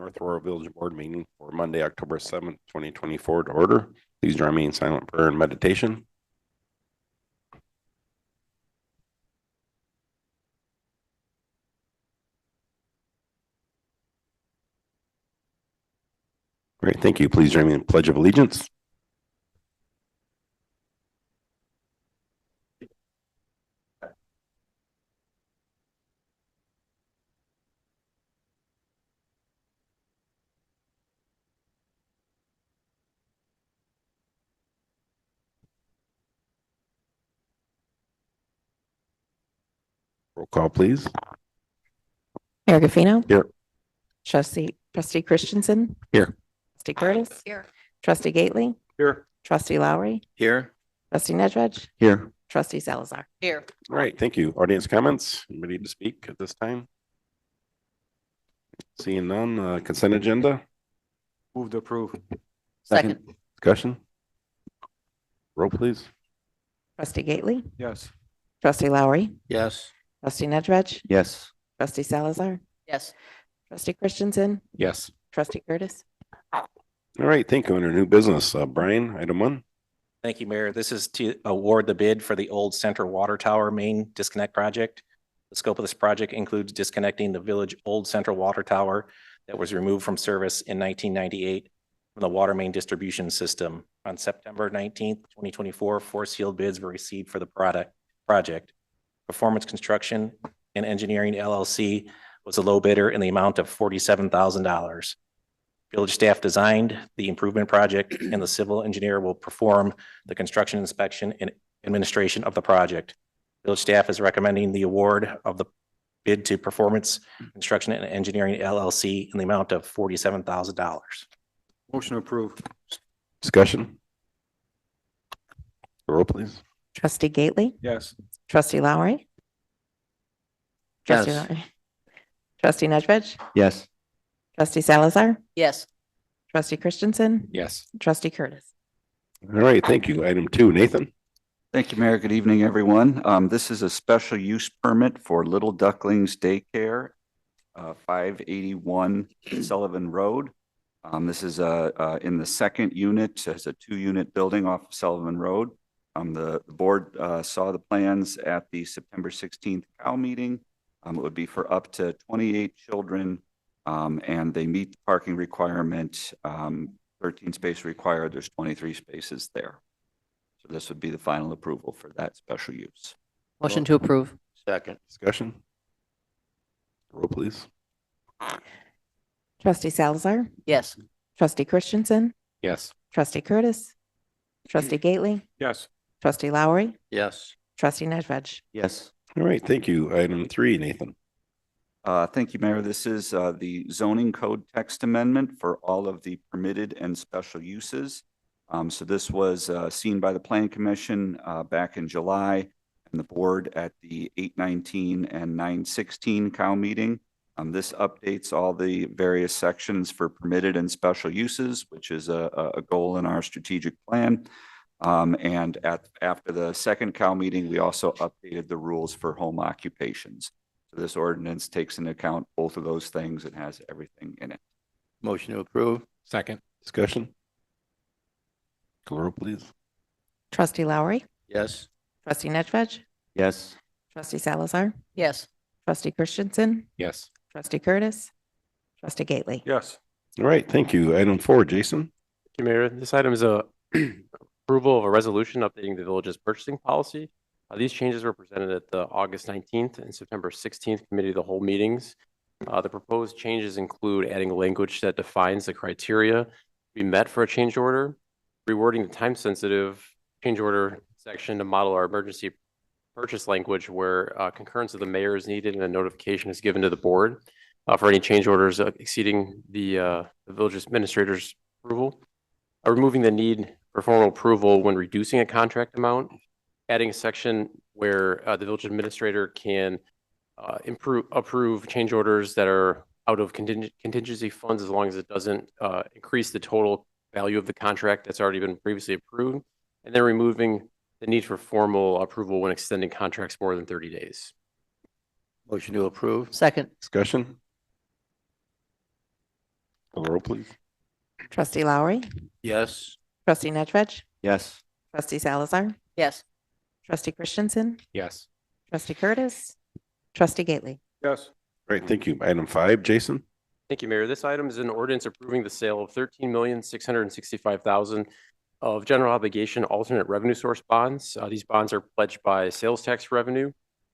North Aurora Village Board meeting for Monday, October 7th, 2024 to order. Please join me in silent prayer and meditation. Great, thank you. Please join me in Pledge of Allegiance. Roll call, please. Mayor Gaffino. Here. Trustee Christensen. Here. Trustee Curtis. Here. Trustee Gately. Here. Trustee Lowry. Here. Trustee Nedved. Here. Trustee Salazar. Here. All right, thank you. Audience comments? Anybody to speak at this time? Seeing none, consent agenda? Move to approve. Second. Discussion? Roll, please. Trustee Gately. Yes. Trustee Lowry. Yes. Trustee Nedved. Yes. Trustee Salazar. Yes. Trustee Christensen. Yes. Trustee Curtis. All right, thank you. Under new business, Brian, item 1. Thank you, Mayor. This is to award the bid for the old Central Water Tower main disconnect project. The scope of this project includes disconnecting the village old Central Water Tower that was removed from service in 1998 from the water main distribution system. On September 19th, 2024, 4 sealed bids were received for the project. Performance Construction and Engineering LLC was a low bidder in the amount of $47,000. Village staff designed the improvement project and the civil engineer will perform the construction inspection and administration of the project. Village staff is recommending the award of the bid to Performance Construction and Engineering LLC in the amount of $47,000. Motion to approve. Discussion? Roll, please. Trustee Gately. Yes. Trustee Lowry. Trustee Yes. Lowry. Trustee Nedved. Yes. Trustee Salazar. Yes. Trustee Christensen. Yes. Trustee Curtis. All right, thank you. Item 2, Nathan. Thank you, Mayor. Good evening, everyone. This is a special use permit for Little Ducklings Daycare, 581 Sullivan Road. This is in the second unit. It's a 2-unit building off of Sullivan Road. The board saw the plans at the September 16th COW meeting. It would be for up to 28 children, and they meet the parking requirement. 13 space required. There's 23 spaces there. So this would be the final approval for that special use. Motion to approve. Second. Discussion? Roll, please. Trustee Salazar. Yes. Trustee Christensen. Yes. Trustee Curtis. Trustee Gately. Yes. Trustee Lowry. Yes. Trustee Nedved. Yes. All right, thank you. Item 3, Nathan. Thank you, Mayor. This is the zoning code text amendment for all of the permitted and special uses. So this was seen by the Plan Commission back in July and the board at the 8/19 and 9/16 COW meeting. This updates all the various sections for permitted and special uses, which is a goal in our strategic plan. And after the second COW meeting, we also updated the rules for home occupations. So this ordinance takes into account both of those things and has everything in it. Motion to approve. Second. Discussion? Roll, please. Trustee Lowry. Yes. Trustee Nedved. Yes. Trustee Salazar. Yes. Trustee Christensen. Yes. Trustee Curtis. Trustee Gately. Yes. All right, thank you. Item 4, Jason. Thank you, Mayor. This item is a approval of a resolution updating the village's purchasing policy. These changes were presented at the August 19th and September 16th Committee of the Whole meetings. The proposed changes include adding language that defines the criteria to be met for a change order, rewording the time-sensitive change order section to model our emergency purchase language where concurrence of the mayor is needed and a notification is given to the board for any change orders exceeding the village's administrator's approval. Removing the need for formal approval when reducing a contract amount, adding a section where the village administrator can approve change orders that are out of contingency funds as long as it doesn't increase the total value of the contract that's already been previously approved, and then removing the need for formal approval when extending contracts more than 30 days. Motion to approve. Second. Discussion? Call the roll, please. Trustee Lowry, Yes. trustee Nedved, Yes. trustee Salazar, Yes. trustee Christensen, Yes. trustee Curtis, trustee Gately. Yes. Great, thank you. Item 5, Jason. Thank you, Mayor. This item is an ordinance approving the sale of 13,665,000 of general obligation alternate revenue source bonds. These bonds are pledged by sales tax revenue.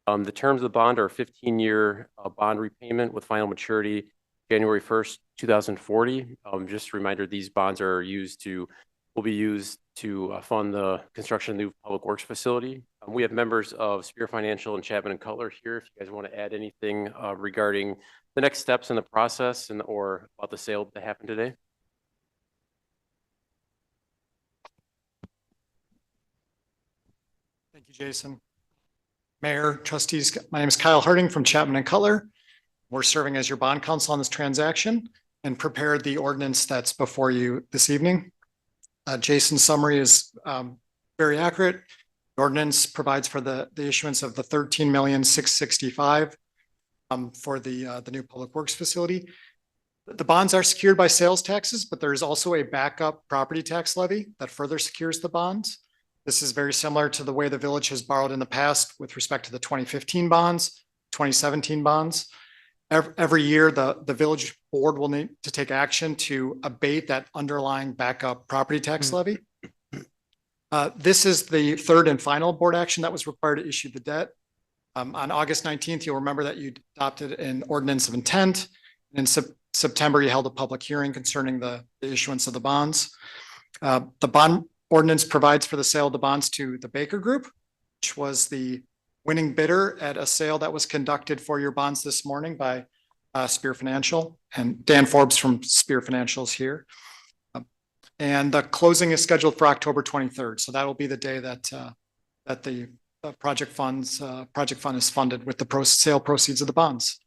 The terms of the bond are a 15-year bond repayment with final maturity January 1st, 2040. Just a reminder, these bonds will be used to fund the construction of the new public works facility. We have members of Spear Financial and Chapman and Cutler here. If you guys want to add anything regarding the next steps in the process or about the sale that happened today. Thank you, Jason. Mayor, trustees, my name is Kyle Harding from Chapman and Cutler. We're serving as your bond counsel on this transaction and prepared the ordinance that's before you this evening. Jason's summary is very accurate. The ordinance provides for the issuance of the 13,665,000 for the new public works facility. The bonds are secured by sales taxes, but there is also a backup property tax levy that further secures the bonds. This is very similar to the way the village has borrowed in the past with respect to the 2015 bonds, 2017 bonds. Every year, the village board will need to take action to abate that underlying backup property tax levy. This is the third and final board action that was required to issue the debt. On August 19th, you'll remember that you adopted an ordinance of intent. In September, you held a public hearing concerning the issuance of the bonds. The bond ordinance provides for the sale of the bonds to the Baker Group, which was the winning bidder at a sale that was conducted for your bonds this morning by Spear Financial, and Dan Forbes from Spear Financial is here. And the closing is scheduled for October 23rd. So that will be the day that the project fund is funded with the sale proceeds of the bonds.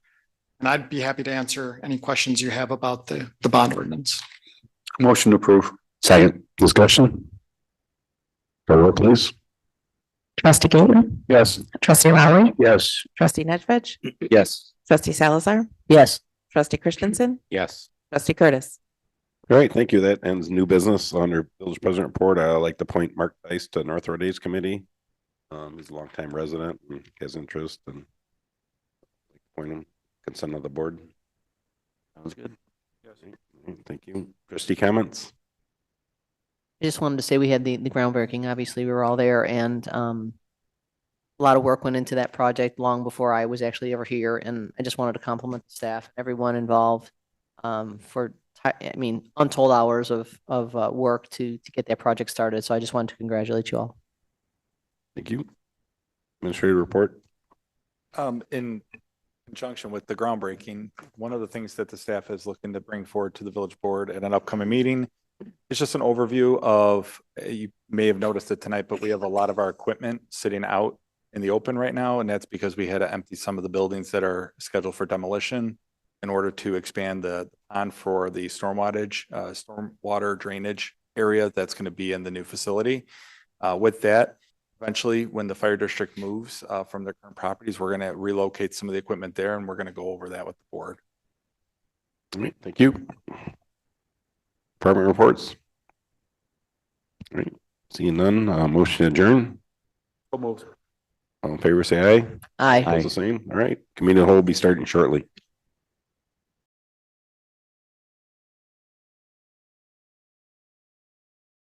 And I'd be happy to answer any questions you have about the bond ordinance. Motion to approve. Second. Discussion. Call the roll, please. Trustee Gately, Yes. trustee Lowry, Yes. trustee Nedved, Yes. trustee Salazar, Yes. trustee Christensen, Yes. trustee Curtis. All right, thank you. That ends new business under village president report. I'd like to appoint Mark Dice to North Road Days Committee. He's a longtime resident and has interest and appoint him, consent of the board. Sounds good. Thank you. Trustee comments? I just wanted to say we had the groundbreaking. Obviously, we were all there, and a lot of work went into that project long before I was actually ever here. And I just wanted to compliment the staff, everyone involved, for untold hours of work to get that project started. So I just wanted to congratulate you all. Thank you. Administrative report? In conjunction with the groundbreaking, one of the things that the staff is looking to bring forward to the village board at an upcoming meeting is just an overview of, you may have noticed it tonight, but we have a lot of our equipment sitting out in the open right now. And that's because we had to empty some of the buildings that are scheduled for demolition in order to expand the pond for the stormwater drainage area that's going to be in the new facility. With that, eventually, when the fire district moves from their current properties, we're going to relocate some of the equipment there, and we're going to go over that with the board. All right, thank you. Department reports? All right, seeing none, motion to adjourn. So moved. All in favor, say aye. Aye. Opposed, the same. All right, committee of the whole will be starting shortly.